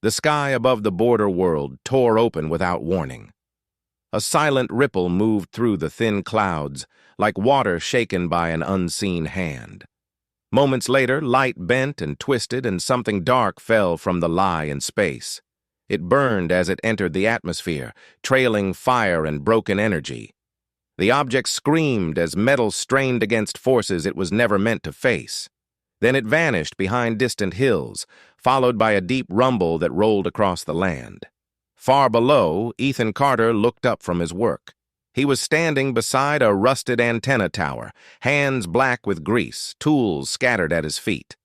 The sky above the border world tore open without warning. A silent ripple moved through the thin clouds, like water shaken by an unseen hand. Moments later, light bent and twisted, and something dark fell from the lie in space. It burned as it entered the atmosphere, trailing fire and broken energy. The object screamed as metal strained against forces it was never meant to face. Then it vanished behind distant hills, followed by a deep rumble that rolled across the land. Far below, Ethan Carter looked up from his work. He was standing beside a rusted antenna tower, hands black with grease, tools scattered at his feet.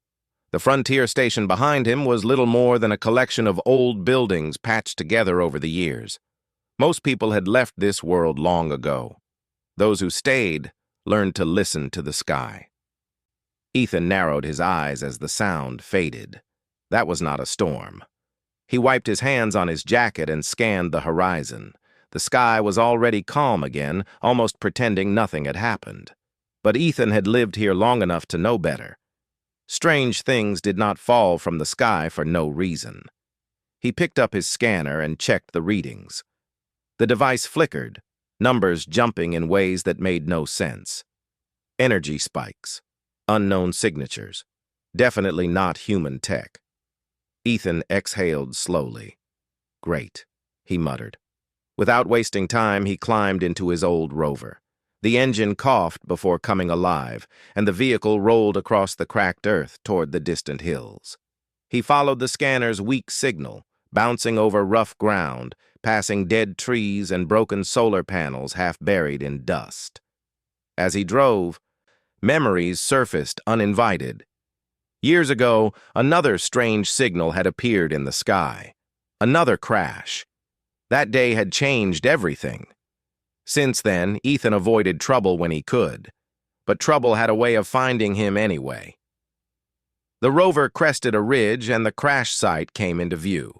The frontier station behind him was little more than a collection of old buildings patched together over the years. Most people had left this world long ago. Those who stayed learned to listen to the sky. Ethan narrowed his eyes as the sound faded. That was not a storm. He wiped his hands on his jacket and scanned the horizon. The sky was already calm again, almost pretending nothing had happened. But Ethan had lived here long enough to know better. Strange things did not fall from the sky for no reason. He picked up his scanner and checked the readings. The device flickered, numbers jumping in ways that made no sense. Energy spikes, unknown signatures, definitely not human tech. Ethan exhaled slowly. Great, he muttered. Without wasting time, he climbed into his old rover. The engine coughed before coming alive, and the vehicle rolled across the cracked earth toward the distant hills. He followed the scanner's weak signal, bouncing over rough ground, passing dead trees and broken solar panels half buried in dust. As he drove, memories surfaced uninvited. Years ago, another strange signal had appeared in the sky. Another crash. That day had changed everything. Since then, Ethan avoided trouble when he could, but trouble had a way of finding him anyway. The rover crested a ridge and the crash site came into view.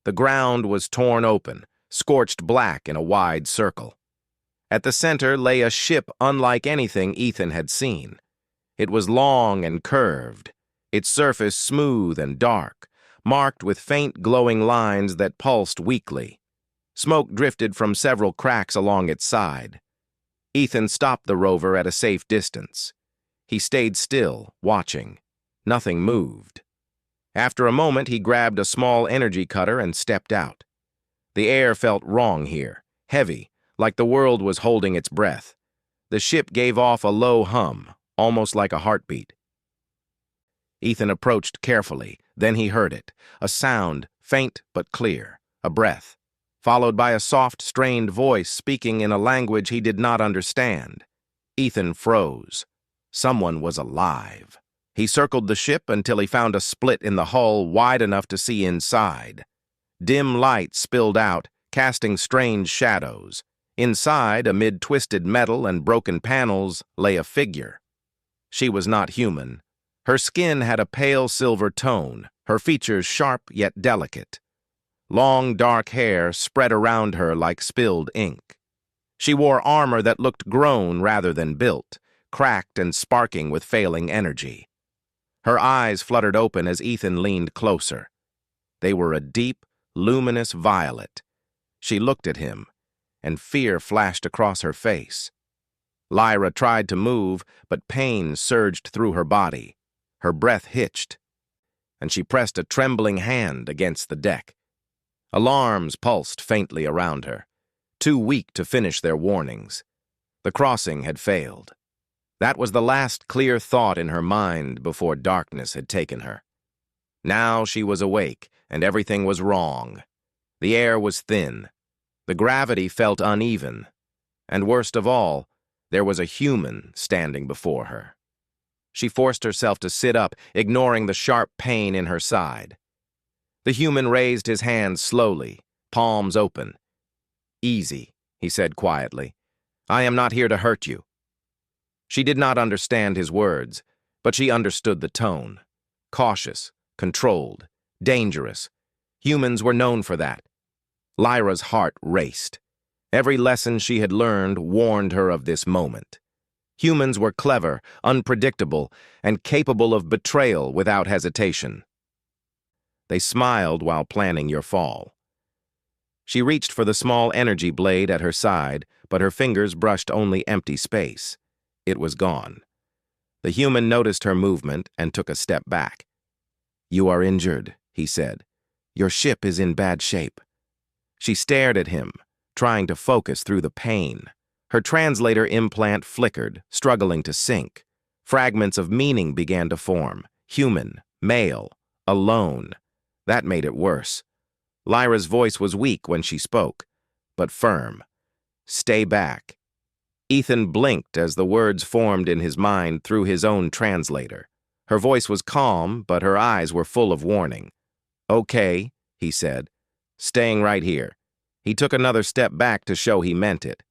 The ground was torn open, scorched black in a wide circle. At the center lay a ship unlike anything Ethan had seen. It was long and curved, its surface smooth and dark, marked with faint glowing lines that pulsed weakly. Smoke drifted from several cracks along its side. Ethan stopped the rover at a safe distance. He stayed still, watching. Nothing moved. After a moment, he grabbed a small energy cutter and stepped out. The air felt wrong here, heavy, like the world was holding its breath. The ship gave off a low hum, almost like a heartbeat. Ethan approached carefully, then he heard it, a sound, faint but clear, a breath, followed by a soft, strained voice speaking in a language he did not understand. Ethan froze. Someone was alive. He circled the ship until he found a split in the hull wide enough to see inside. Dim light spilled out, casting strange shadows. Inside, amid twisted metal and broken panels, lay a figure. She was not human. Her skin had a pale silver tone, her features sharp yet delicate. Long, dark hair spread around her like spilled ink. She wore armor that looked grown rather than built, cracked and sparking with failing energy. Her eyes fluttered open as Ethan leaned closer. They were a deep, luminous violet. She looked at him, and fear flashed across her face. Lyra tried to move, but pain surged through her body. Her breath hitched, and she pressed a trembling hand against the deck. Alarms pulsed faintly around her, too weak to finish their warnings. The crossing had failed. That was the last clear thought in her mind before darkness had taken her. Now she was awake, and everything was wrong. The air was thin. The gravity felt uneven. And worst of all, there was a human standing before her. She forced herself to sit up, ignoring the sharp pain in her side. The human raised his hands slowly, palms open. "Easy," he said quietly. "I am not here to hurt you." She did not understand his words, but she understood the tone. Cautious, controlled, dangerous. Humans were known for that. Lyra's heart raced. Every lesson she had learned warned her of this moment. Humans were clever, unpredictable, and capable of betrayal without hesitation. They smiled while planning your fall. She reached for the small energy blade at her side, but her fingers brushed only empty space. It was gone. The human noticed her movement and took a step back. "You are injured," he said. "Your ship is in bad shape." She stared at him, trying to focus through the pain. Her translator implant flickered, struggling to sync. Fragments of meaning began to form. Human, male, alone. That made it worse. Lyra's voice was weak when she spoke, but firm. "Stay back." Ethan blinked as the words formed in his mind through his own translator. Her voice was calm, but her eyes were full of warning. "Okay," he said, "staying right here." He took another step back to show he meant it.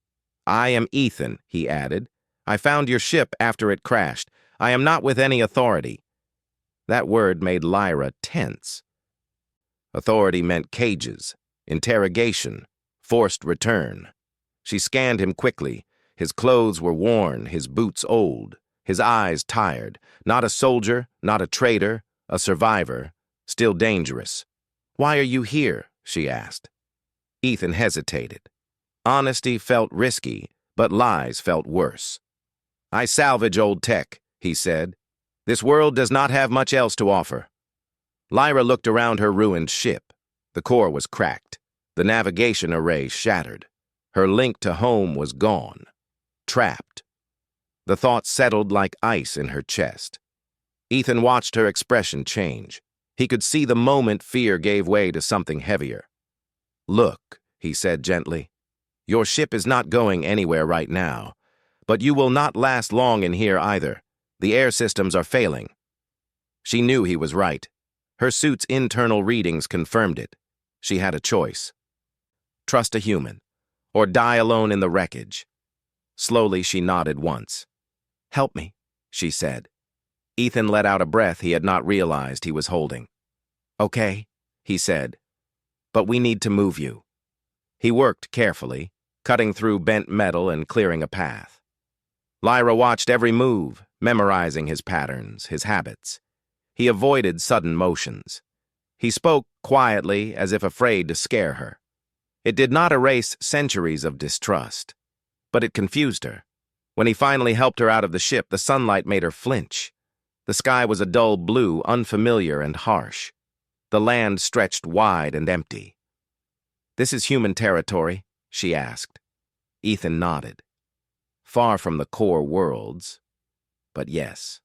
"I am Ethan," he added. "I found your ship after it crashed. I am not with any authority." That word made Lyra tense. Authority meant cages, interrogation, forced return. She scanned him quickly. His clothes were worn, his boots old, his eyes tired. Not a soldier, not a traitor, a survivor, still dangerous. "Why are you here?" she asked. Ethan hesitated. Honesty felt risky, but lies felt worse. "I salvage old tech," he said. "This world does not have much else to offer." Lyra looked around her ruined ship. The core was cracked. The navigation array shattered. Her link to home was gone. Trapped. The thought settled like ice in her chest. Ethan watched her expression change. He could see the moment fear gave way to something heavier. "Look," he said gently, "your ship is not going anywhere right now, but you will not last long in here either. The air systems are failing." She knew he was right. Her suit's internal readings confirmed it. She had a choice. Trust a human, or die alone in the wreckage. Slowly, she nodded once. "Help me," she said. Ethan let out a breath he had not realized he was holding. "Okay," he said, "but we need to move you." He worked carefully, cutting through bent metal and clearing a path. Lyra watched every move, memorizing his patterns, his habits. He avoided sudden motions. He spoke quietly, as if afraid to scare her. It did not erase centuries of distrust, but it confused her. When he finally helped her out of the ship, the sunlight made her flinch. The sky was a dull blue, unfamiliar and harsh. The land stretched wide and empty. "This is human territory?" she asked. Ethan nodded. Far from the core worlds, but yes.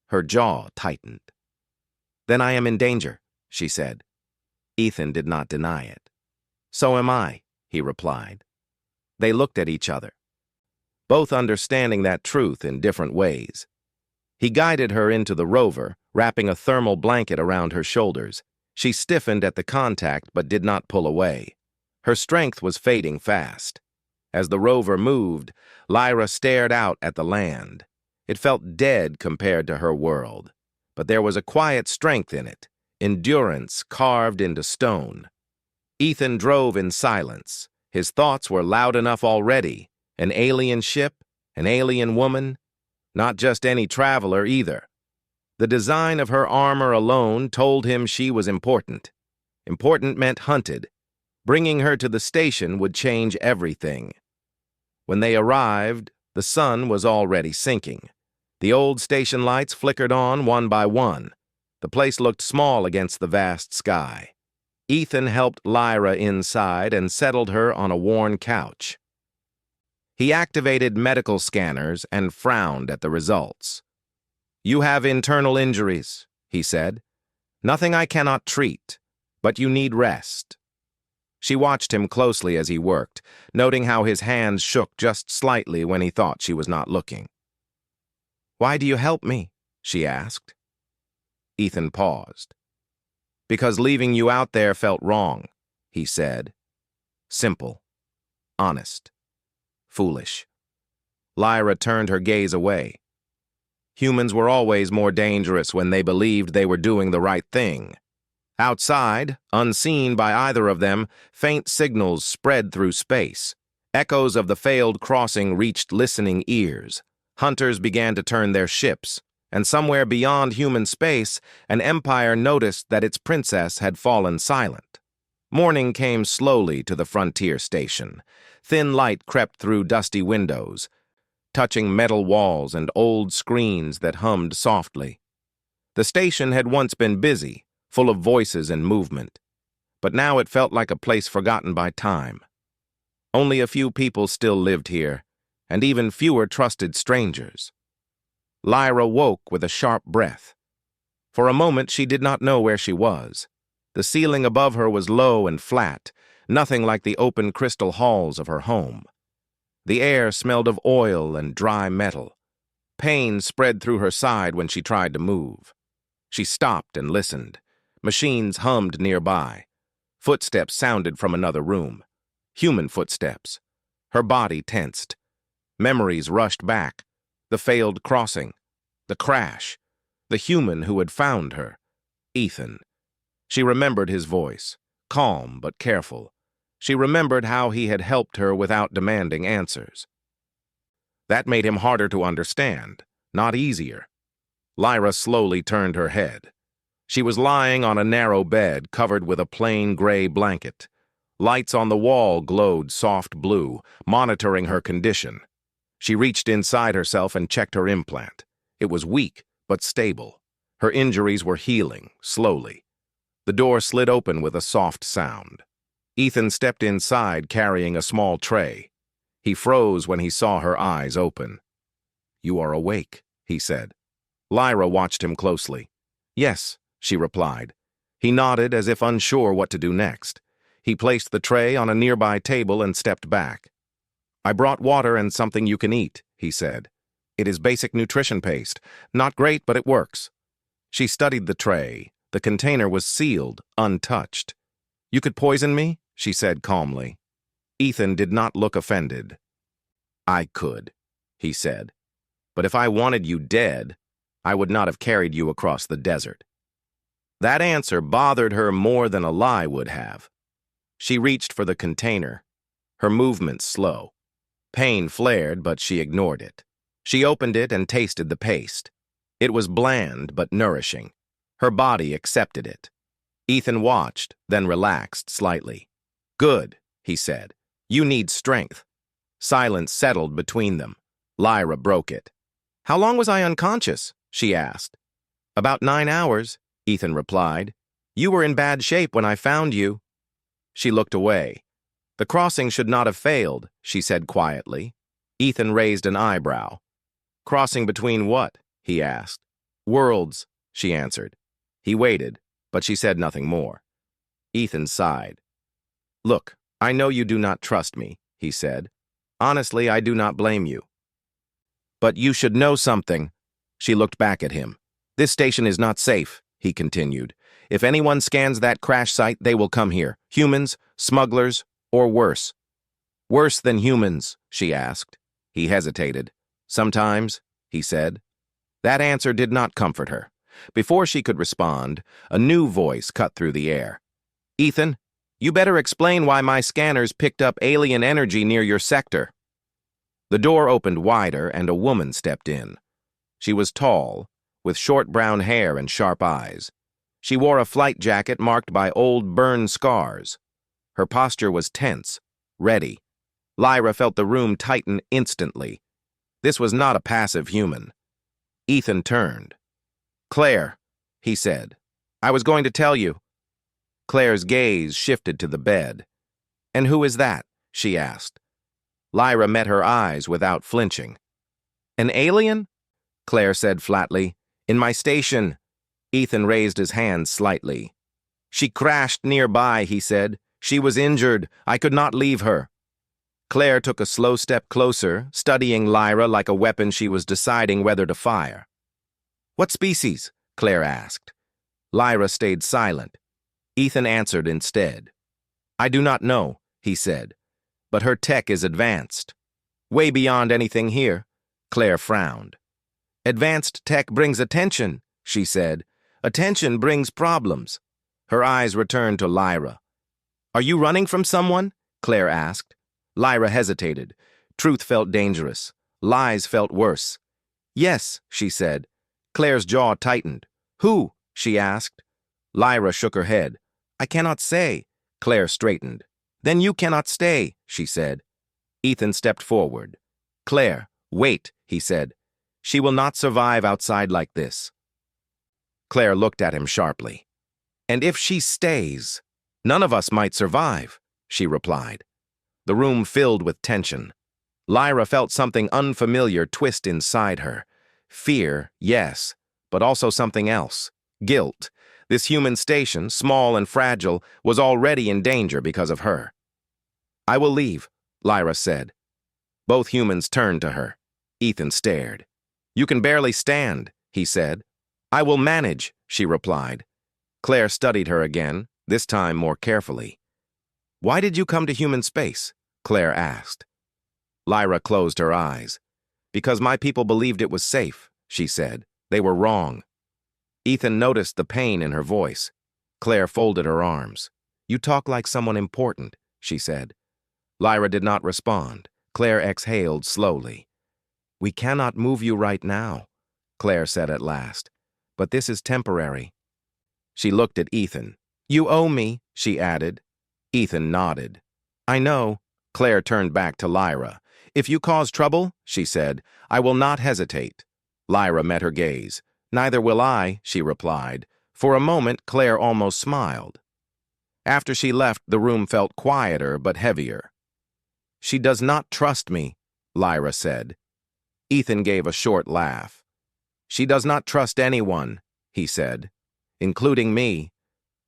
Her jaw tightened. "Then I am in danger," she said. Ethan did not deny it. "So am I," he replied. They looked at each other, both understanding that truth in different ways. He guided her into the rover, wrapping a thermal blanket around her shoulders. She stiffened at the contact but did not pull away. Her strength was fading fast. As the rover moved, Lyra stared out at the land. It felt dead compared to her world, but there was a quiet strength in it, endurance carved into stone. Ethan drove in silence. His thoughts were loud enough already. An alien ship, an alien woman, not just any traveler either. The design of her armor alone told him she was important. Important meant hunted. Bringing her to the station would change everything. When they arrived, the sun was already sinking. The old station lights flickered on one by one. The place looked small against the vast sky. Ethan helped Lyra inside and settled her on a worn couch. He activated medical scanners and frowned at the results. "You have internal injuries," he said. "Nothing I cannot treat, but you need rest." She watched him closely as he worked, noting how his hands shook just slightly when he thought she was not looking. "Why do you help me?" she asked. Ethan paused. "Because leaving you out there felt wrong," he said. Simple. Honest. Foolish. Lyra turned her gaze away. Humans were always more dangerous when they believed they were doing the right thing. Outside, unseen by either of them, faint signals spread through space. Echoes of the failed crossing reached listening ears. Hunters began to turn their ships, and somewhere beyond human space, an empire noticed that its princess had fallen silent. Morning came slowly to the frontier station. Thin light crept through dusty windows, touching metal walls and old screens that hummed softly. The station had once been busy, full of voices and movement, but now it felt like a place forgotten by time. Only a few people still lived here, and even fewer trusted strangers. Lyra woke with a sharp breath. For a moment she did not know where she was. The ceiling above her was low and flat, nothing like the open crystal halls of her home. The air smelled of oil and dry metal. Pain spread through her side when she tried to move. She stopped and listened. Machines hummed nearby. Footsteps sounded from another room. Human footsteps. Her body tensed. Memories rushed back. The failed crossing. The crash. The human who had found her. Ethan. She remembered his voice, calm but careful. She remembered how he had helped her without demanding answers. That made him harder to understand, not easier. Lyra slowly turned her head. She was lying on a narrow bed covered with a plain gray blanket. Lights on the wall glowed soft blue, monitoring her condition. She reached inside herself and checked her implant. It was weak, but stable. Her injuries were healing, slowly. The door slid open with a soft sound. Ethan stepped inside carrying a small tray. He froze when he saw her eyes open. "You are awake," he said. Lyra watched him closely. "Yes," she replied. He nodded as if unsure what to do next. He placed the tray on a nearby table and stepped back. "I brought water and something you can eat," he said. "It is basic nutrition paste. Not great, but it works." She studied the tray. The container was sealed, untouched. "You could poison me?" she said calmly. Ethan did not look offended. "I could," he said. "But if I wanted you dead, I would not have carried you across the desert." That answer bothered her more than a lie would have. She reached for the container, her movements slow. Pain flared, but she ignored it. She opened it and tasted the paste. It was bland but nourishing. Her body accepted it. Ethan watched, then relaxed slightly. "Good," he said. "You need strength." Silence settled between them. Lyra broke it. "How long was I unconscious?" she asked. "About 9 hours," Ethan replied. "You were in bad shape when I found you." She looked away. "The crossing should not have failed," she said quietly. Ethan raised an eyebrow. "Crossing between what?" he asked. "Worlds," she answered. He waited, but she said nothing more. Ethan sighed. "Look, I know you do not trust me," he said. "Honestly, I do not blame you. But you should know something." She looked back at him. "This station is not safe," he continued. "If anyone scans that crash site, they will come here. Humans, smugglers, or worse." "Worse than humans?" she asked. He hesitated. "Sometimes," he said. That answer did not comfort her. Before she could respond, a new voice cut through the air. "Ethan, you better explain why my scanners picked up alien energy near your sector." The door opened wider and a woman stepped in. She was tall, with short brown hair and sharp eyes. She wore a flight jacket marked by old burn scars. Her posture was tense, ready. Lyra felt the room tighten instantly. This was not a passive human. Ethan turned. "Claire," he said. "I was going to tell you." Claire's gaze shifted to the bed. "And who is that?" she asked. Lyra met her eyes without flinching. "An alien?" Claire said flatly. "In my station." Ethan raised his hand slightly. "She crashed nearby," he said. "She was injured. I could not leave her." Claire took a slow step closer, studying Lyra like a weapon she was deciding whether to fire. "What species?" Claire asked. Lyra stayed silent. Ethan answered instead. "I do not know," he said, "but her tech is advanced. Way beyond anything here." Claire frowned. "Advanced tech brings attention," she said. "Attention brings problems." Her eyes returned to Lyra. "Are you running from someone?" Claire asked. Lyra hesitated. Truth felt dangerous. Lies felt worse. "Yes," she said. Claire's jaw tightened. Who? She asked. Lyra shook her head. I cannot say. Claire straightened. Then you cannot stay, she said. Ethan stepped forward. Claire, wait, he said. She will not survive outside like this. Claire looked at him sharply. And if she stays, none of us might survive, she replied. The room filled with tension. Lyra felt something unfamiliar twist inside her. Fear, yes, but also something else. Guilt. This human station, small and fragile, was already in danger because of her. I will leave, Lyra said. Both humans turned to her. Ethan stared. You can barely stand, he said. I will manage, she replied. Claire studied her again, this time more carefully. Why did you come to human space? Claire asked. Lyra closed her eyes. Because my people believed it was safe, she said. They were wrong. Ethan noticed the pain in her voice. Claire folded her arms. You talk like someone important, she said. Lyra did not respond. Claire exhaled slowly. We cannot move you right now, Claire said at last. But this is temporary. She looked at Ethan. You owe me, she added. Ethan nodded. I know. Claire turned back to Lyra. If you cause trouble, she said, I will not hesitate. Lyra met her gaze. Neither will I, she replied. For a moment, Claire almost smiled. After she left, the room felt quieter but heavier. She does not trust me, Lyra said. Ethan gave a short laugh. She does not trust anyone, he said, including me.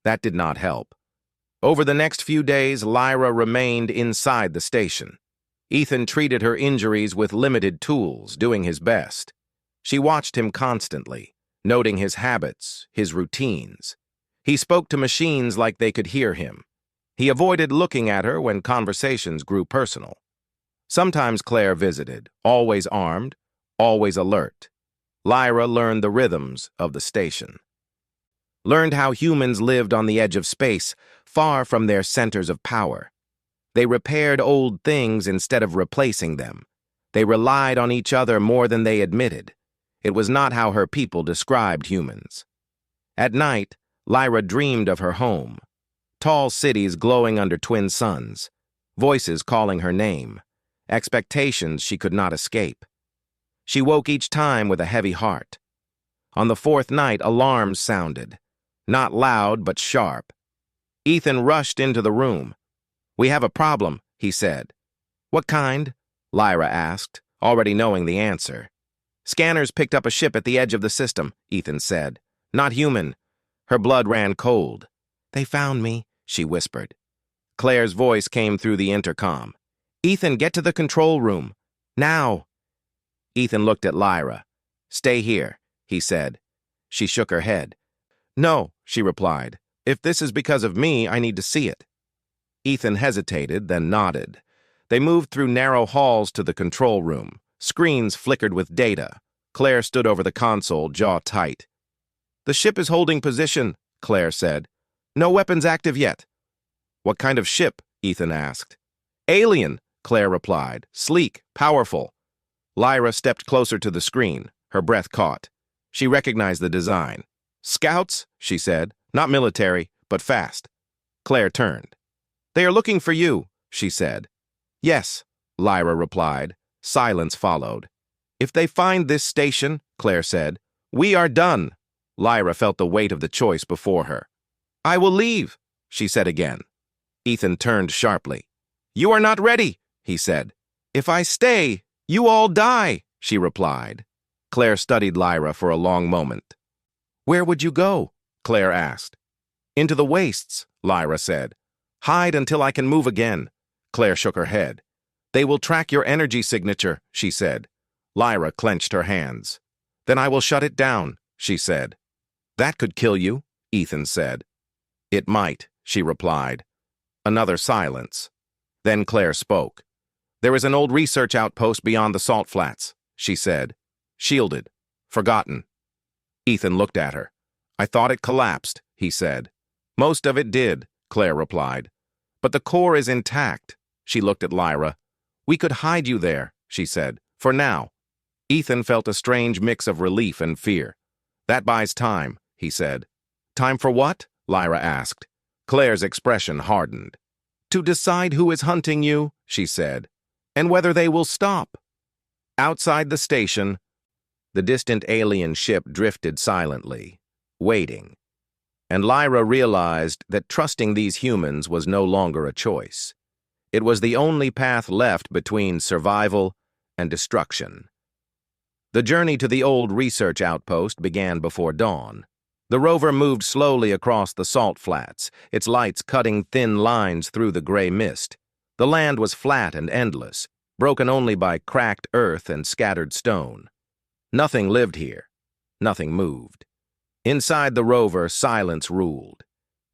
That did not help. Over the next few days, Lyra remained inside the station. Ethan treated her injuries with limited tools, doing his best. She watched him constantly, noting his habits, his routines. He spoke to machines like they could hear him. He avoided looking at her when conversations grew personal. Sometimes Claire visited, always armed, always alert. Lyra learned the rhythms of the station. Learned how humans lived on the edge of space, far from their centers of power. They repaired old things instead of replacing them. They relied on each other more than they admitted. It was not how her people described humans. At night, Lyra dreamed of her home. Tall cities glowing under twin suns. Voices calling her name. Expectations she could not escape. She woke each time with a heavy heart. On the fourth night, alarms sounded. Not loud, but sharp. Ethan rushed into the room. We have a problem, he said. What kind? Lyra asked, already knowing the answer. Scanners picked up a ship at the edge of the system, Ethan said. Not human. Her blood ran cold. They found me, she whispered. Claire's voice came through the intercom. Ethan, get to the control room. Now. Ethan looked at Lyra. Stay here, he said. She shook her head. No, she replied. If this is because of me, I need to see it. Ethan hesitated, then nodded. They moved through narrow halls to the control room. Screens flickered with data. Claire stood over the console, jaw tight. The ship is holding position, Claire said. No weapons active yet. What kind of ship? Ethan asked. Alien, Claire replied. Sleek, powerful. Lyra stepped closer to the screen, her breath caught. She recognized the design. Scouts, she said. Not military, but fast. Claire turned. They are looking for you, she said. Yes, Lyra replied. Silence followed. If they find this station, Claire said, we are done. Lyra felt the weight of the choice before her. I will leave, she said again. Ethan turned sharply. You are not ready, he said. If I stay, you all die, she replied. Claire studied Lyra for a long moment. Where would you go? Claire asked. Into the wastes, Lyra said. Hide until I can move again. Claire shook her head. They will track your energy signature, she said. Lyra clenched her hands. Then I will shut it down, she said. That could kill you, Ethan said. It might, she replied. Another silence. Then Claire spoke. There is an old research outpost beyond the salt flats, she said. Shielded. Forgotten. Ethan looked at her. I thought it collapsed, he said. Most of it did, Claire replied. But the core is intact. She looked at Lyra. We could hide you there, she said, for now. Ethan felt a strange mix of relief and fear. That buys time, he said. Time for what? Lyra asked. Claire's expression hardened. To decide who is hunting you, she said, and whether they will stop. Outside the station, the distant alien ship drifted silently, waiting. And Lyra realized that trusting these humans was no longer a choice. It was the only path left between survival and destruction. The journey to the old research outpost began before dawn. The rover moved slowly across the salt flats, its lights cutting thin lines through the gray mist. The land was flat and endless, broken only by cracked earth and scattered stone. Nothing lived here. Nothing moved. Inside the rover, silence ruled.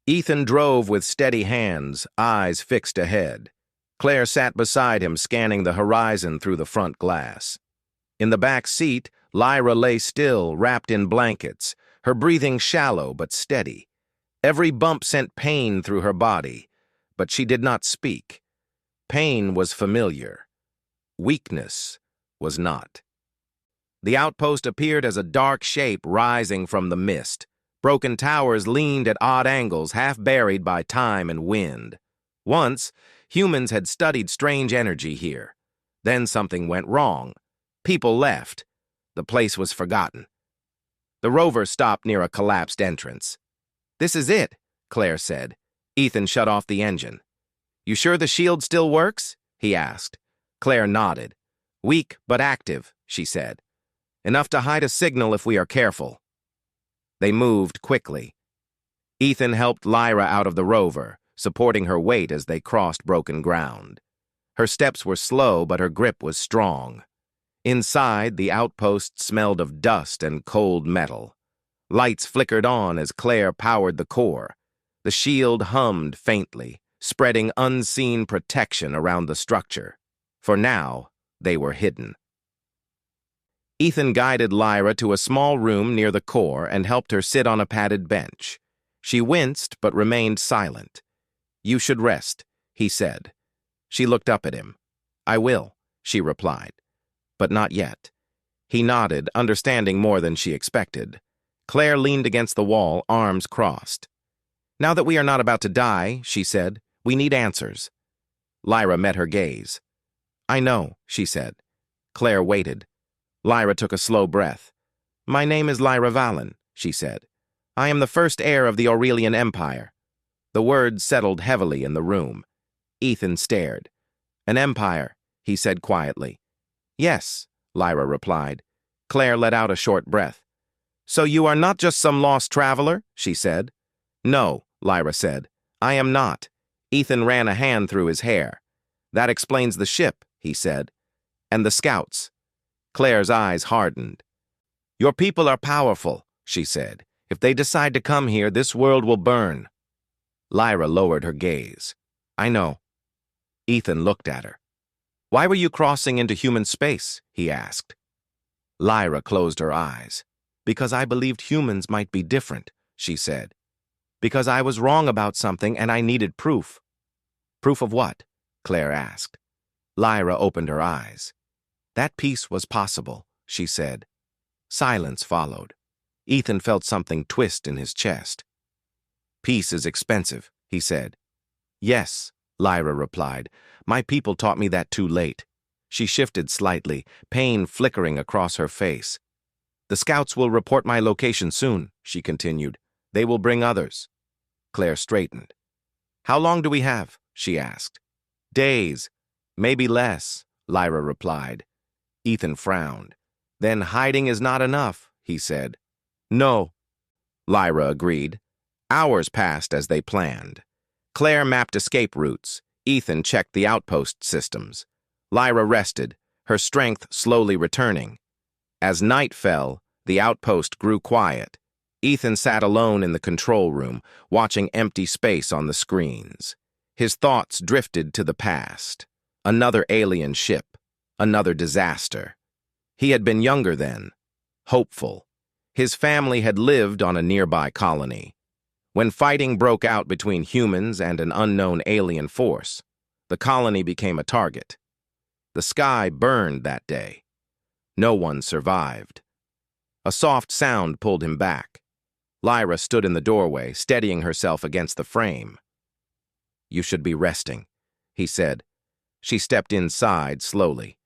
Ethan drove with steady hands, eyes fixed ahead. Claire sat beside him, scanning the horizon through the front glass. In the back seat, Lyra lay still, wrapped in blankets, her breathing shallow but steady. Every bump sent pain through her body, but she did not speak. Pain was familiar. Weakness was not. The outpost appeared as a dark shape rising from the mist. Broken towers leaned at odd angles, half buried by time and wind. Once, humans had studied strange energy here. Then something went wrong. People left. The place was forgotten. The rover stopped near a collapsed entrance. This is it, Claire said. Ethan shut off the engine. You sure the shield still works? He asked. Claire nodded. Weak but active, she said. Enough to hide a signal if we are careful. They moved quickly. Ethan helped Lyra out of the rover, supporting her weight as they crossed broken ground. Her steps were slow, but her grip was strong. Inside, the outpost smelled of dust and cold metal. Lights flickered on as Claire powered the core. The shield hummed faintly, spreading unseen protection around the structure. For now, they were hidden. Ethan guided Lyra to a small room near the core and helped her sit on a padded bench. She winced but remained silent. You should rest, he said. She looked up at him. I will, she replied. But not yet. He nodded, understanding more than she expected. Claire leaned against the wall, arms crossed. Now that we are not about to die, she said, we need answers. Lyra met her gaze. I know, she said. Claire waited. Lyra took a slow breath. My name is Lyra Valen, she said. I am the first heir of the Aurelian Empire. The words settled heavily in the room. Ethan stared. An empire, he said quietly. Yes, Lyra replied. Claire let out a short breath. So you are not just some lost traveler, she said. No, Lyra said. I am not. Ethan ran a hand through his hair. That explains the ship, he said. And the scouts. Claire's eyes hardened. Your people are powerful, she said. If they decide to come here, this world will burn. Lyra lowered her gaze. I know. Ethan looked at her. Why were you crossing into human space? He asked. Lyra closed her eyes. Because I believed humans might be different, she said. Because I was wrong about something and I needed proof. Proof of what? Claire asked. Lyra opened her eyes. That peace was possible, she said. Silence followed. Ethan felt something twist in his chest. Peace is expensive, he said. Yes, Lyra replied. My people taught me that too late. She shifted slightly, pain flickering across her face. The scouts will report my location soon, she continued. They will bring others. Claire straightened. How long do we have? She asked. Days, maybe less, Lyra replied. Ethan frowned. Then hiding is not enough, he said. No, Lyra agreed. Hours passed as they planned. Claire mapped escape routes. Ethan checked the outpost systems. Lyra rested, her strength slowly returning. As night fell, the outpost grew quiet. Ethan sat alone in the control room, watching empty space on the screens. His thoughts drifted to the past. Another alien ship. Another disaster. He had been younger then, hopeful. His family had lived on a nearby colony. When fighting broke out between humans and an unknown alien force, the colony became a target. The sky burned that day. No one survived. A soft sound pulled him back. Lyra stood in the doorway, steadying herself against the frame. "You should be resting," he said. She stepped inside slowly.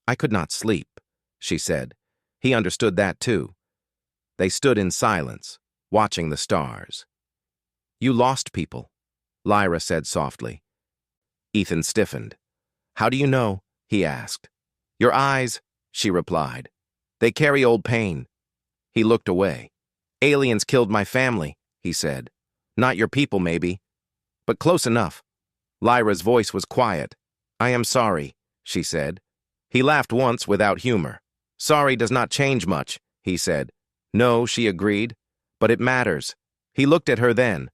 "I could not sleep," she said. He understood that too. They stood in silence, watching the stars. "You lost people," Lyra said softly. Ethan stiffened. "How do you know?" he asked. "Your eyes," she replied. "They carry old pain." He looked away. "Aliens killed my family," he said. "Not your people, maybe, but close enough." Lyra's voice was quiet. "I am sorry," she said. He laughed once without humor. "Sorry does not change much," he said. "No," she agreed, "but it matters." He looked at her then.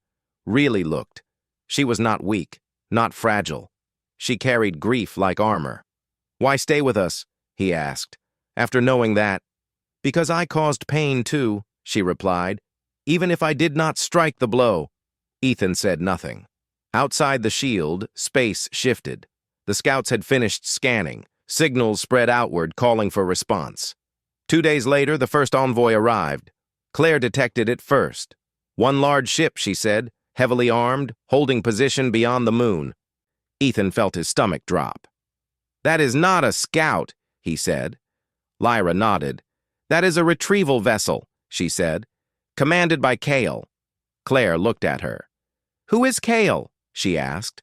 Really looked. She was not weak, not fragile. She carried grief like armor. "Why stay with us?" he asked. After knowing that, "Because I caused pain too," she replied. "Even if I did not strike the blow." Ethan said nothing. Outside the shield, space shifted. The scouts had finished scanning. Signals spread outward, calling for response. 2 days later, the first envoy arrived. Claire detected it first. One large ship, she said, heavily armed, holding position beyond the moon. Ethan felt his stomach drop. "That is not a scout," he said. Lyra nodded. "That is a retrieval vessel," she said. "Commanded by Kale." Claire looked at her. "Who is Kale?" she asked.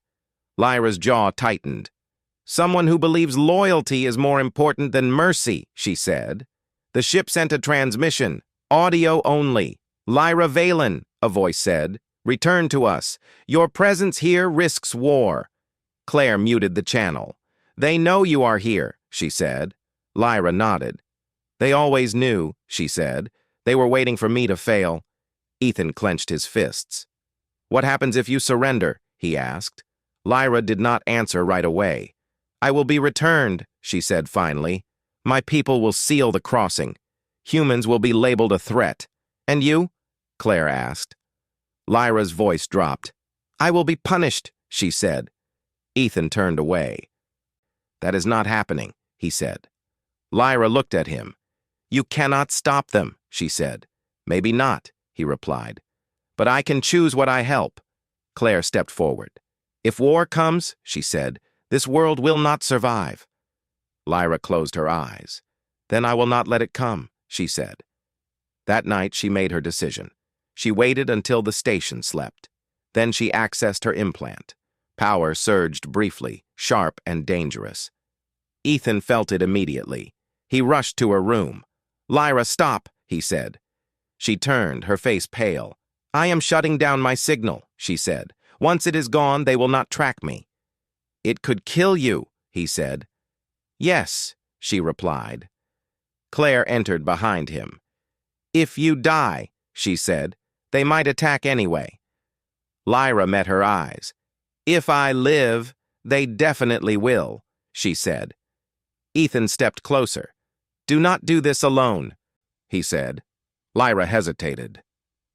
Lyra's jaw tightened. "Someone who believes loyalty is more important than mercy," she said. The ship sent a transmission, audio only. "Lyra Valen," a voice said. "Return to us. Your presence here risks war." Claire muted the channel. "They know you are here," she said. Lyra nodded. "They always knew," she said. "They were waiting for me to fail." Ethan clenched his fists. "What happens if you surrender?" he asked. Lyra did not answer right away. "I will be returned," she said finally. "My people will seal the crossing. Humans will be labeled a threat. And you?" Claire asked. Lyra's voice dropped. "I will be punished," she said. Ethan turned away. "That is not happening," he said. Lyra looked at him. "You cannot stop them," she said. "Maybe not," he replied. "But I can choose what I help." Claire stepped forward. "If war comes," she said, "this world will not survive." Lyra closed her eyes. "Then I will not let it come," she said. That night she made her decision. She waited until the station slept. Then she accessed her implant. Power surged briefly, sharp and dangerous. Ethan felt it immediately. He rushed to her room. "Lyra, stop," he said. She turned, her face pale. "I am shutting down my signal," she said. "Once it is gone, they will not track me." "It could kill you," he said. "Yes," she replied. Claire entered behind him. "If you die," she said, "they might attack anyway." Lyra met her eyes. "If I live, they definitely will," she said. Ethan stepped closer. "Do not do this alone," he said. Lyra hesitated.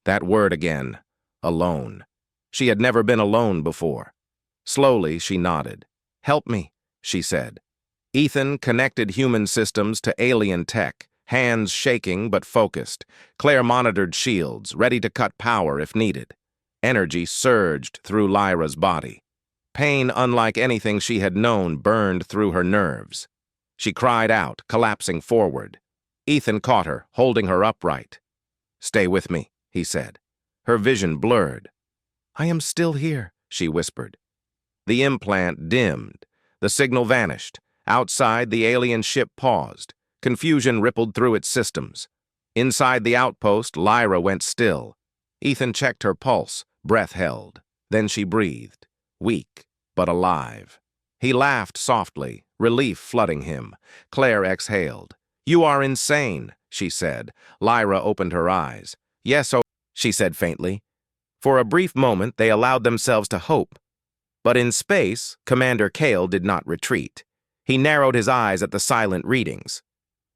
That word again, alone. She had never been alone before. Slowly, she nodded. "Help me," she said. Ethan connected human systems to alien tech, hands shaking but focused. Claire monitored shields, ready to cut power if needed. Energy surged through Lyra's body. Pain unlike anything she had known burned through her nerves. She cried out, collapsing forward. Ethan caught her, holding her upright. "Stay with me," he said. Her vision blurred. "I am still here," she whispered. The implant dimmed. The signal vanished. Outside, the alien ship paused. Confusion rippled through its systems. Inside the outpost, Lyra went still. Ethan checked her pulse, breath held. Then she breathed, weak but alive. He laughed softly, relief flooding him. Claire exhaled. "You are insane," she said. Lyra opened her eyes. "Yes, oh," she said faintly. For a brief moment, they allowed themselves to hope. But in space, Commander Kale did not retreat. He narrowed his eyes at the silent readings.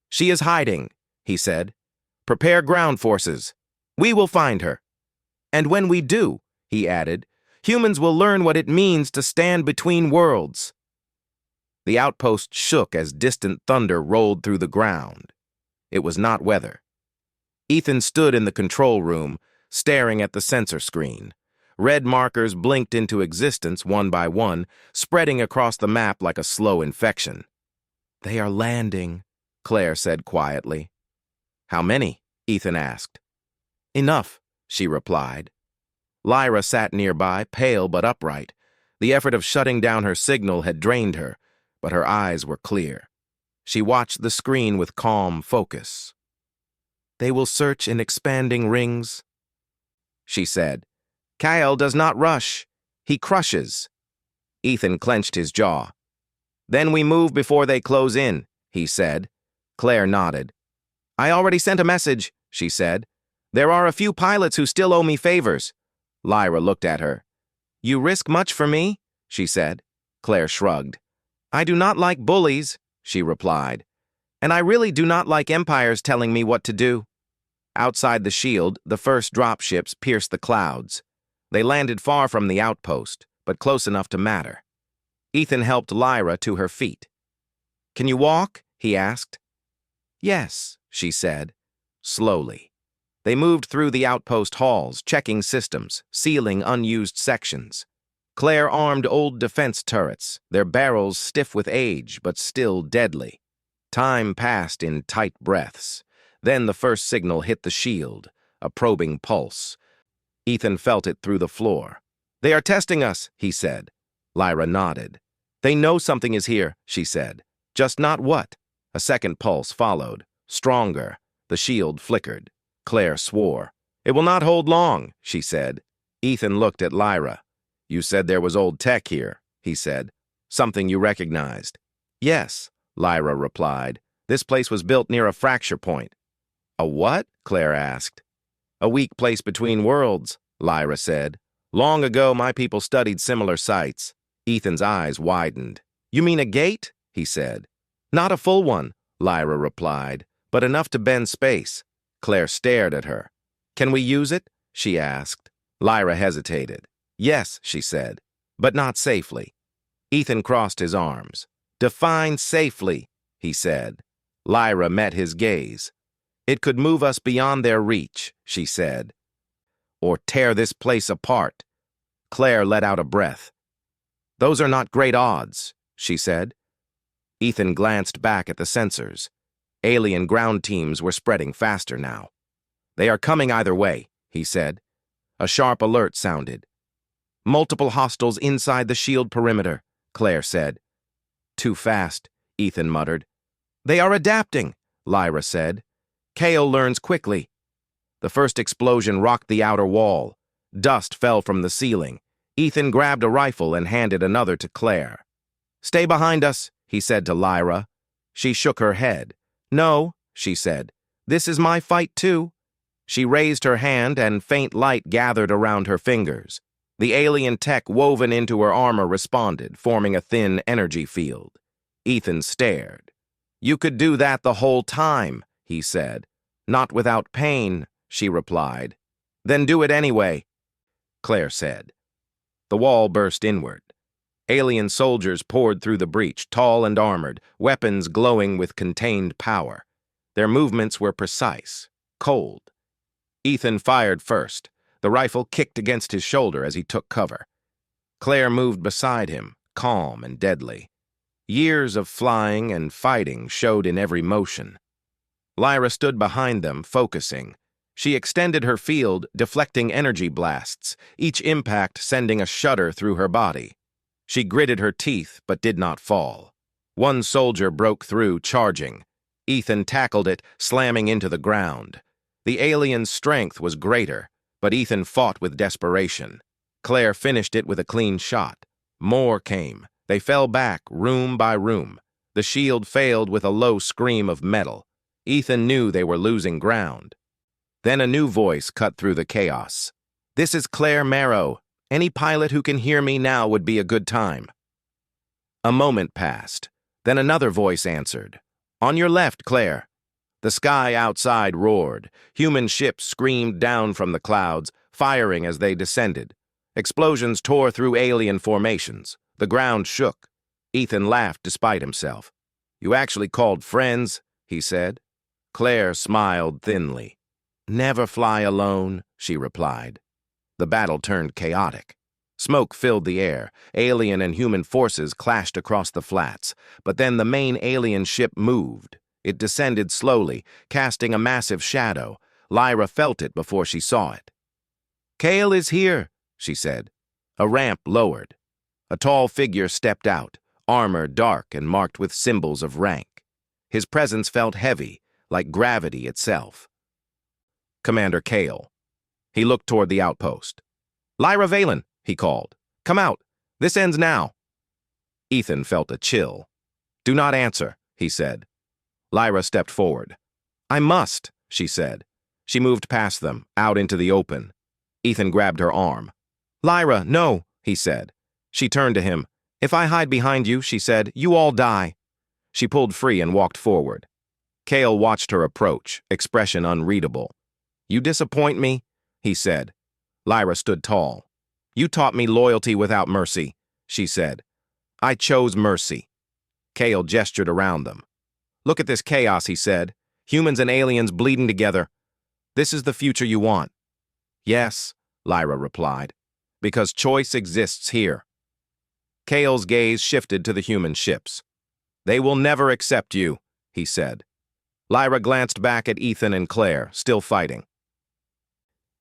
"She is hiding," he said. "Prepare ground forces. We will find her. And when we do," he added, "humans will learn what it means to stand between worlds." The outpost shook as distant thunder rolled through the ground. It was not weather. Ethan stood in the control room, staring at the sensor screen. Red markers blinked into existence one by one, spreading across the map like a slow infection. "They are landing," Claire said quietly. "How many?" Ethan asked. "Enough," she replied. Lyra sat nearby, pale but upright. The effort of shutting down her signal had drained her, but her eyes were clear. She watched the screen with calm focus. "They will search in expanding rings," she said. "Kyle does not rush. He crushes." Ethan clenched his jaw. "Then we move before they close in," he said. Claire nodded. "I already sent a message," she said. "There are a few pilots who still owe me favors." Lyra looked at her. "You risk much for me?" she said. Claire shrugged. "I do not like bullies," she replied. "And I really do not like empires telling me what to do." Outside the shield, the first dropships pierced the clouds. They landed far from the outpost, but close enough to matter. Ethan helped Lyra to her feet. "Can you walk?" he asked. "Yes," she said, slowly. They moved through the outpost halls, checking systems, sealing unused sections. Claire armed old defense turrets, their barrels stiff with age but still deadly. Time passed in tight breaths. Then the first signal hit the shield, a probing pulse. Ethan felt it through the floor. "They are testing us," he said. Lyra nodded. "They know something is here," she said. "Just not what." A second pulse followed, stronger. The shield flickered. Claire swore. "It will not hold long," she said. Ethan looked at Lyra. "You said there was old tech here," he said. "Something you recognized." "Yes," Lyra replied. "This place was built near a fracture point." "A what?" Claire asked. "A weak place between worlds," Lyra said. "Long ago, my people studied similar sites." Ethan's eyes widened. "You mean a gate?" he said. "Not a full one," Lyra replied, "but enough to bend space." Claire stared at her. "Can we use it?" she asked. Lyra hesitated. "Yes," she said, "but not safely." Ethan crossed his arms. "Define safely," he said. Lyra met his gaze. "It could move us beyond their reach," she said. "Or tear this place apart." Claire let out a breath. "Those are not great odds," she said. Ethan glanced back at the sensors. Alien ground teams were spreading faster now. "They are coming either way," he said. A sharp alert sounded. "Multiple hostiles inside the shield perimeter," Claire said. "Too fast," Ethan muttered. "They are adapting," Lyra said. "Kale learns quickly." The first explosion rocked the outer wall. Dust fell from the ceiling. Ethan grabbed a rifle and handed another to Claire. "Stay behind us," he said to Lyra. She shook her head. "No," she said. "This is my fight too." She raised her hand and faint light gathered around her fingers. The alien tech woven into her armor responded, forming a thin energy field. Ethan stared. "You could do that the whole time," he said. "Not without pain," she replied. "Then do it anyway," Claire said. The wall burst inward. Alien soldiers poured through the breach, tall and armored, weapons glowing with contained power. Their movements were precise, cold. Ethan fired first. The rifle kicked against his shoulder as he took cover. Claire moved beside him, calm and deadly. Years of flying and fighting showed in every motion. Lyra stood behind them, focusing. She extended her field, deflecting energy blasts, each impact sending a shudder through her body. She gritted her teeth, but did not fall. One soldier broke through, charging. Ethan tackled it, slamming into the ground. The alien's strength was greater, but Ethan fought with desperation. Claire finished it with a clean shot. More came. They fell back, room by room. The shield failed with a low scream of metal. Ethan knew they were losing ground. Then a new voice cut through the chaos. "This is Claire Marrow. Any pilot who can hear me now would be a good time." A moment passed. Then another voice answered. "On your left, Claire." The sky outside roared. Human ships screamed down from the clouds, firing as they descended. Explosions tore through alien formations. The ground shook. Ethan laughed despite himself. "You actually called friends," he said. Claire smiled thinly. Never fly alone, she replied. The battle turned chaotic. Smoke filled the air. Alien and human forces clashed across the flats. But then the main alien ship moved. It descended slowly, casting a massive shadow. Lyra felt it before she saw it. "Kale is here," she said. A ramp lowered. A tall figure stepped out, armor dark and marked with symbols of rank. His presence felt heavy, like gravity itself. Commander Kale. He looked toward the outpost. "Lyra Valen," he called. "Come out. This ends now." Ethan felt a chill. "Do not answer," he said. Lyra stepped forward. "I must," she said. She moved past them, out into the open. Ethan grabbed her arm. "Lyra, no," he said. She turned to him. "If I hide behind you," she said, "you all die." She pulled free and walked forward. Kale watched her approach, expression unreadable. "You disappoint me," he said. Lyra stood tall. "You taught me loyalty without mercy," she said. "I chose mercy." Kale gestured around them. "Look at this chaos," he said. "Humans and aliens bleeding together. This is the future you want." "Yes," Lyra replied, "because choice exists here." Kale's gaze shifted to the human ships. "They will never accept you," he said. Lyra glanced back at Ethan and Claire, still fighting.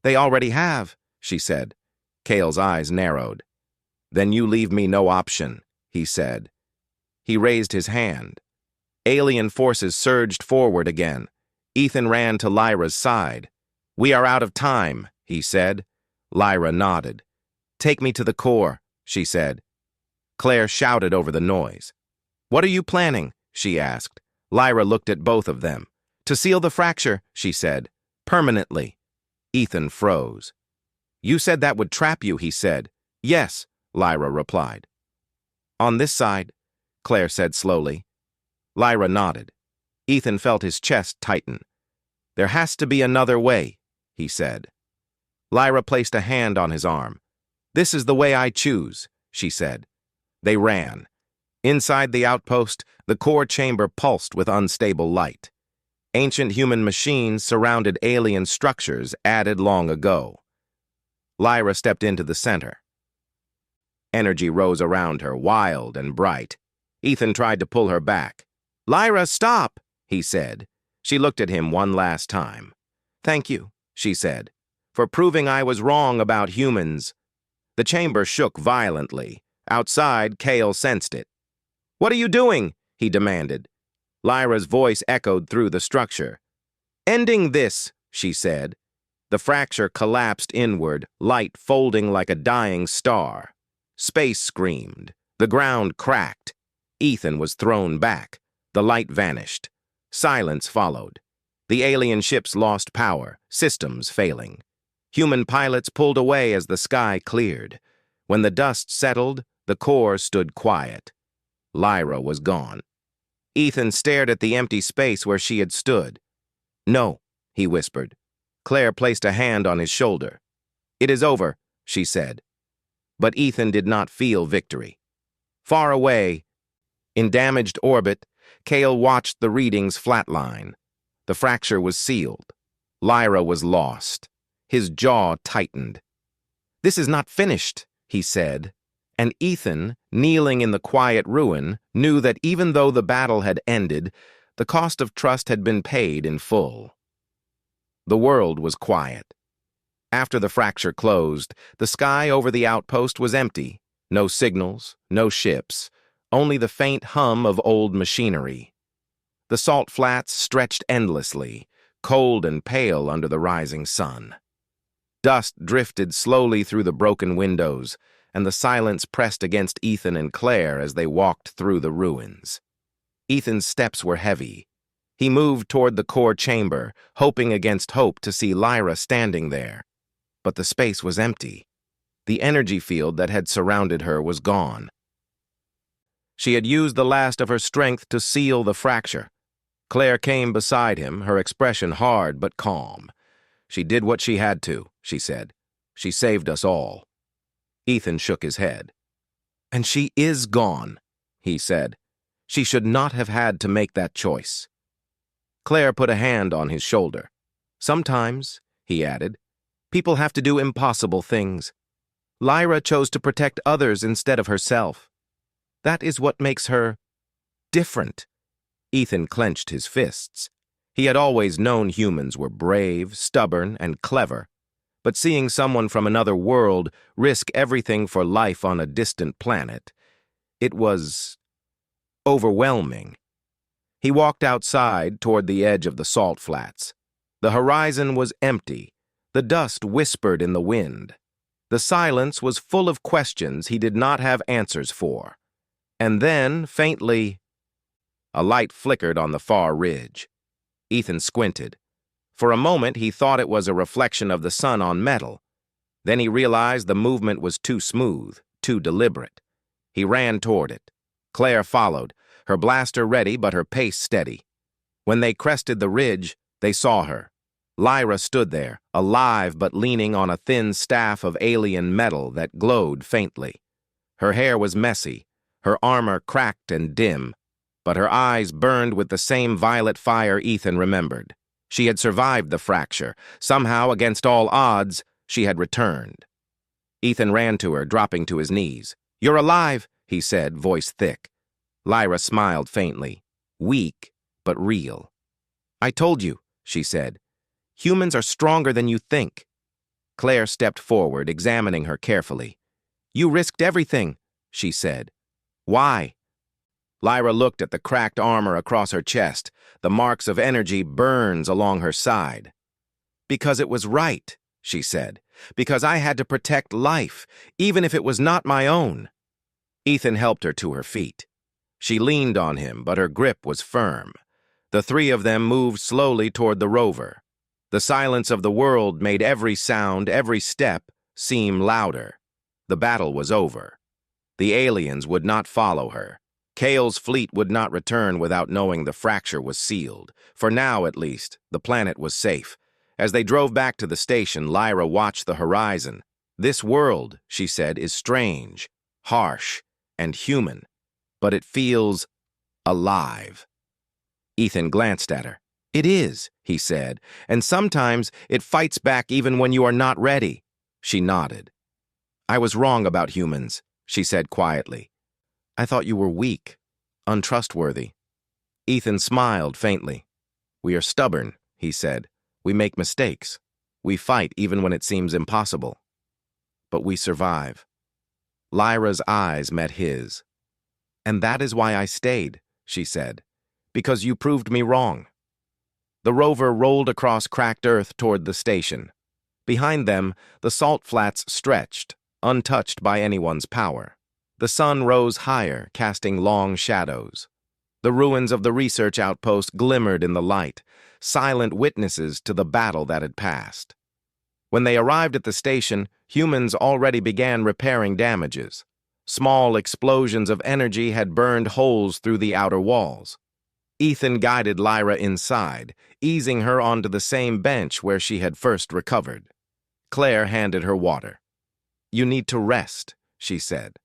"They already have," she said. Kale's eyes narrowed. "Then you leave me no option," he said. He raised his hand. Alien forces surged forward again. Ethan ran to Lyra's side. "We are out of time," he said. Lyra nodded. "Take me to the core," she said. Claire shouted over the noise. "What are you planning?" she asked. Lyra looked at both of them. "To seal the fracture," she said. "Permanently." Ethan froze. "You said that would trap you," he said. "Yes," Lyra replied. "On this side," Claire said slowly. Lyra nodded. Ethan felt his chest tighten. "There has to be another way," he said. Lyra placed a hand on his arm. "This is the way I choose," she said. They ran. Inside the outpost, the core chamber pulsed with unstable light. Ancient human machines surrounded alien structures added long ago. Lyra stepped into the center. Energy rose around her, wild and bright. Ethan tried to pull her back. "Lyra, stop!" he said. She looked at him one last time. "Thank you," she said, "for proving I was wrong about humans." The chamber shook violently. Outside, Kale sensed it. "What are you doing?" he demanded. Lyra's voice echoed through the structure. "Ending this," she said. The fracture collapsed inward, light folding like a dying star. Space screamed. The ground cracked. Ethan was thrown back. The light vanished. Silence followed. The alien ships lost power, systems failing. Human pilots pulled away as the sky cleared. When the dust settled, the core stood quiet. Lyra was gone. Ethan stared at the empty space where she had stood. "No," he whispered. Claire placed a hand on his shoulder. "It is over," she said. But Ethan did not feel victory. Far away, in damaged orbit, Kale watched the readings flatline. The fracture was sealed. Lyra was lost. His jaw tightened. "This is not finished," he said. And Ethan, kneeling in the quiet ruin, knew that even though the battle had ended, the cost of trust had been paid in full. The world was quiet. After the fracture closed, the sky over the outpost was empty. No signals, no ships, only the faint hum of old machinery. The salt flats stretched endlessly, cold and pale under the rising sun. Dust drifted slowly through the broken windows, and the silence pressed against Ethan and Claire as they walked through the ruins. Ethan's steps were heavy. He moved toward the core chamber, hoping against hope to see Lyra standing there. But the space was empty. The energy field that had surrounded her was gone. She had used the last of her strength to seal the fracture. Claire came beside him, her expression hard but calm. "She did what she had to," she said. "She saved us all." Ethan shook his head. "And she is gone," he said. "She should not have had to make that choice." Claire put a hand on his shoulder. Sometimes, he added, people have to do impossible things. Lyra chose to protect others instead of herself. That is what makes her different. Ethan clenched his fists. He had always known humans were brave, stubborn, and clever, but seeing someone from another world risk everything for life on a distant planet, it was overwhelming. He walked outside toward the edge of the salt flats. The horizon was empty. The dust whispered in the wind. The silence was full of questions he did not have answers for. And then, faintly, a light flickered on the far ridge. Ethan squinted. For a moment, he thought it was a reflection of the sun on metal. Then he realized the movement was too smooth, too deliberate. He ran toward it. Claire followed, her blaster ready but her pace steady. When they crested the ridge, they saw her. Lyra stood there, alive but leaning on a thin staff of alien metal that glowed faintly. Her hair was messy, her armor cracked and dim, but her eyes burned with the same violet fire Ethan remembered. She had survived the fracture. Somehow, against all odds, she had returned. Ethan ran to her, dropping to his knees. "You're alive," he said, voice thick. Lyra smiled faintly, weak but real. "I told you," she said. "Humans are stronger than you think." Claire stepped forward, examining her carefully. "You risked everything," she said. "Why?" Lyra looked at the cracked armor across her chest, the marks of energy burns along her side. "Because it was right," she said. "Because I had to protect life, even if it was not my own." Ethan helped her to her feet. She leaned on him, but her grip was firm. The three of them moved slowly toward the rover. The silence of the world made every sound, every step, seem louder. The battle was over. The aliens would not follow her. Kale's fleet would not return without knowing the fracture was sealed. For now, at least, the planet was safe. As they drove back to the station, Lyra watched the horizon. "This world," she said, "is strange, harsh, and human, but it feels alive." Ethan glanced at her. "It is," he said, "and sometimes it fights back even when you are not ready." She nodded. "I was wrong about humans," she said quietly. "I thought you were weak, untrustworthy." Ethan smiled faintly. "We are stubborn," he said. "We make mistakes. We fight even when it seems impossible. But we survive." Lyra's eyes met his. "And that is why I stayed," she said. "Because you proved me wrong." The rover rolled across cracked earth toward the station. Behind them, the salt flats stretched, untouched by anyone's power. The sun rose higher, casting long shadows. The ruins of the research outpost glimmered in the light, silent witnesses to the battle that had passed. When they arrived at the station, humans already began repairing damages. Small explosions of energy had burned holes through the outer walls. Ethan guided Lyra inside, easing her onto the same bench where she had first recovered. Claire handed her water. "You need to rest," she said.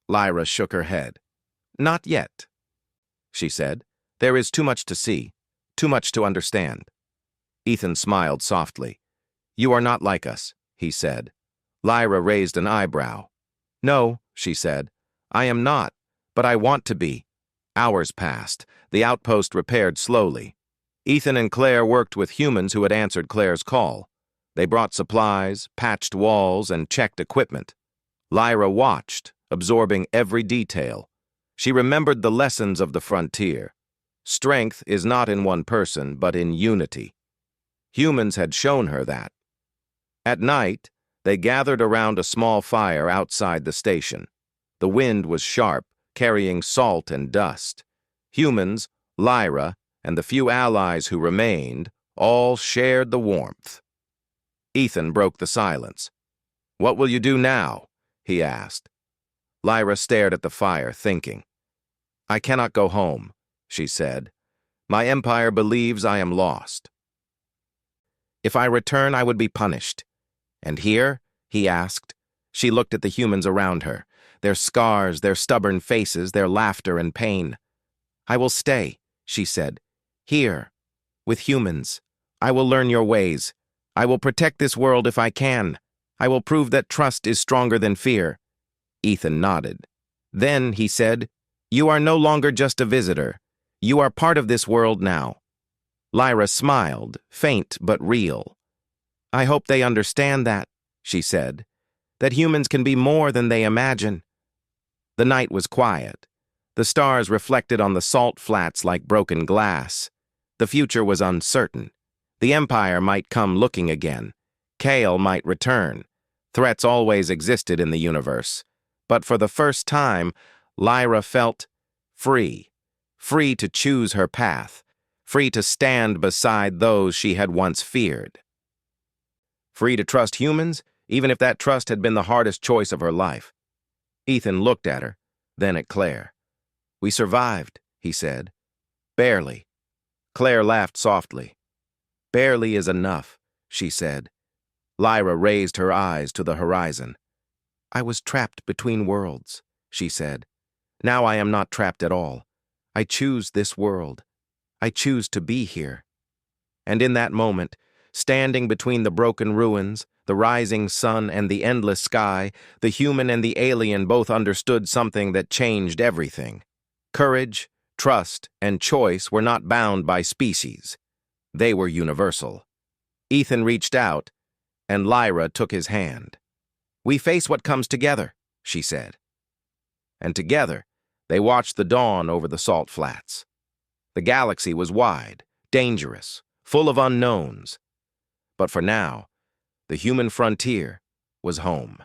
Lyra shook her head. "Not yet," she said. "There is too much to see, too much to understand." Ethan smiled softly. "You are not like us," he said. Lyra raised an eyebrow. "No," she said. "I am not, but I want to be." Hours passed. The outpost repaired slowly. Ethan and Claire worked with humans who had answered Claire's call. They brought supplies, patched walls, and checked equipment. Lyra watched, absorbing every detail. She remembered the lessons of the frontier. Strength is not in one person, but in unity. Humans had shown her that. At night, they gathered around a small fire outside the station. The wind was sharp, carrying salt and dust. Humans, Lyra, and the few allies who remained all shared the warmth. Ethan broke the silence. "What will you do now?" he asked. Lyra stared at the fire, thinking. "I cannot go home," she said. "My empire believes I am lost. If I return, I would be punished." "And here?" he asked. She looked at the humans around her, their scars, their stubborn faces, their laughter and pain. "I will stay," she said. "Here, with humans. I will learn your ways. I will protect this world if I can. I will prove that trust is stronger than fear." Ethan nodded. "Then," he said, "you are no longer just a visitor. You are part of this world now." Lyra smiled, faint but real. "I hope they understand that," she said, "that humans can be more than they imagine." The night was quiet. The stars reflected on the salt flats like broken glass. The future was uncertain. The Empire might come looking again. Kale might return. Threats always existed in the universe. But for the first time, Lyra felt free. Free to choose her path. Free to stand beside those she had once feared. Free to trust humans, even if that trust had been the hardest choice of her life. Ethan looked at her, then at Claire. "We survived," he said. "Barely." Claire laughed softly. "Barely is enough," she said. Lyra raised her eyes to the horizon. "I was trapped between worlds," she said. "Now I am not trapped at all. I choose this world. I choose to be here." And in that moment, standing between the broken ruins, the rising sun and the endless sky, the human and the alien both understood something that changed everything. Courage, trust, and choice were not bound by species. They were universal. Ethan reached out, and Lyra took his hand. "We face what comes together," she said. And together, they watched the dawn over the salt flats. The galaxy was wide, dangerous, full of unknowns. But for now, the human frontier was home.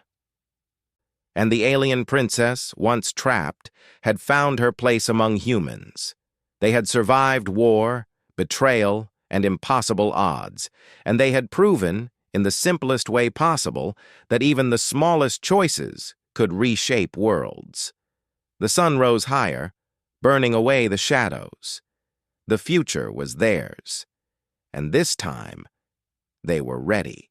And the alien princess, once trapped, had found her place among humans. They had survived war, betrayal, and impossible odds, and they had proven, in the simplest way possible, that even the smallest choices could reshape worlds. The sun rose higher, burning away the shadows. The future was theirs, and this time they were ready.